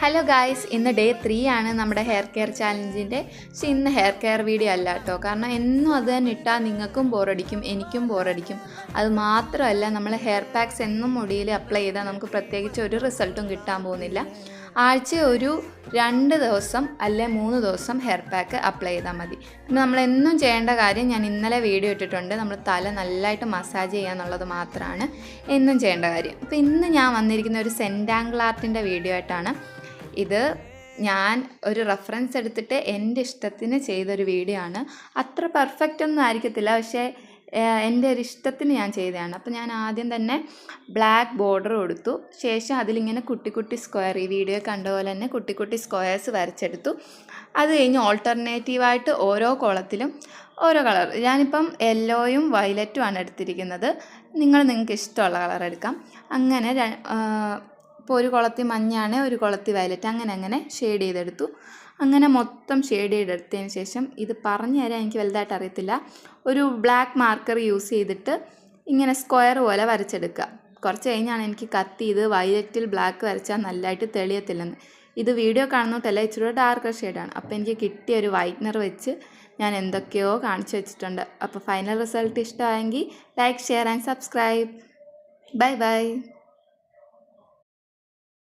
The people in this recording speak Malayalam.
ഹലോ ഗായ്സ്, ഇന്ന് ഡേ 3 ആണ് നമ്മുടെ ഹെയർ കെയർ ചാലഞ്ചിൻ്റെ. പക്ഷേ ഇന്ന് ഹെയർ കെയർ വീഡിയോ അല്ല കേട്ടോ. കാരണം എന്നും അത് തന്നെ ഇട്ടാൽ നിങ്ങൾക്കും ബോറടിക്കും, എനിക്കും ബോറടിക്കും. അത് മാത്രമല്ല, നമ്മൾ ഹെയർ പാക്സ് എന്നും മുടിയിൽ അപ്ലൈ ചെയ്താൽ നമുക്ക് പ്രത്യേകിച്ച് ഒരു റിസൾട്ടും കിട്ടാൻ പോകുന്നില്ല. ആഴ്ച ഒരു 2 ദിവസം അല്ലെ 3 ദിവസം ഹെയർ പാക്ക് അപ്ലൈ ചെയ്താൽ മതി. പിന്നെ നമ്മളെന്നും ചെയ്യേണ്ട കാര്യം ഞാൻ ഇന്നലെ വീഡിയോ ഇട്ടിട്ടുണ്ട്. നമ്മൾ തല നല്ലതായിട്ട് മസാജ് ചെയ്യുക എന്നുള്ളത് മാത്രമാണ് എന്നും ചെയ്യേണ്ട കാര്യം. അപ്പോൾ ഇന്ന് ഞാൻ വന്നിരിക്കുന്ന ഒരു സെൻറ്റാങ്കിൾ ആർട്ടിൻ്റെ വീഡിയോ ആയിട്ടാണ്. ഇത് ഞാൻ ഒരു റെഫറൻസ് എടുത്തിട്ട് എൻ്റെ ഇഷ്ടത്തിന് ചെയ്തൊരു വീഡിയോ ആണ്. അത്ര പെർഫെക്റ്റ് ഒന്നും ആയിരിക്കത്തില്ല, പക്ഷേ എൻ്റെ ഒരു ഇഷ്ടത്തിന് ഞാൻ ചെയ്തതാണ്. അപ്പോൾ ഞാൻ ആദ്യം തന്നെ ബ്ലാക്ക് ബോർഡർ കൊടുത്തു. ശേഷം അതിലിങ്ങനെ കുട്ടി കുട്ടി സ്ക്വയർ, ഈ വീഡിയോ കണ്ട പോലെ തന്നെ കുട്ടി കുട്ടി സ്ക്വയേഴ്സ് വരച്ചെടുത്തു. അത് കഴിഞ്ഞ് ഓൾട്ടർനേറ്റീവായിട്ട് ഓരോ കോളത്തിലും ഓരോ കളർ, ഞാനിപ്പം യെല്ലോയും വയലറ്റും ആണ് എടുത്തിരിക്കുന്നത്. നിങ്ങൾക്ക് ഇഷ്ടമുള്ള കളർ എടുക്കാം. അങ്ങനെ ഇപ്പോൾ ഒരു കുളത്തിൽ മഞ്ഞാണ്, ഒരു കുളത്തിൽ വയലറ്റ്, അങ്ങനെ ഷെയ്ഡ് ചെയ്തെടുത്തു. അങ്ങനെ മൊത്തം ഷെയ്ഡ് ചെയ്തെടുത്തതിന് ശേഷം, ഇത് പറഞ്ഞു തരാൻ എനിക്ക് വലുതായിട്ട് അറിയത്തില്ല, ഒരു ബ്ലാക്ക് മാർക്കർ യൂസ് ചെയ്തിട്ട് ഇങ്ങനെ സ്ക്വയർ പോലെ വരച്ചെടുക്കുക. കുറച്ച് കഴിഞ്ഞാണ് എനിക്ക് കത്തി ഇത് വയലറ്റിൽ ബ്ലാക്ക് വരച്ചാൽ നല്ലതായിട്ട് തെളിയത്തില്ലെന്ന്. ഇത് വീഡിയോ കാണുന്നതല്ല, ഇച്ചിരി ഡാർക്ക് ഷെയ്ഡാണ്. അപ്പോൾ എനിക്ക് കിട്ടിയ ഒരു വൈറ്റ്നർ വെച്ച് ഞാൻ എന്തൊക്കെയോ കാണിച്ചു വെച്ചിട്ടുണ്ട്. അപ്പോൾ ഫൈനൽ റിസൾട്ട് ഇഷ്ടമായെങ്കിൽ like, share and subscribe. Bye bye.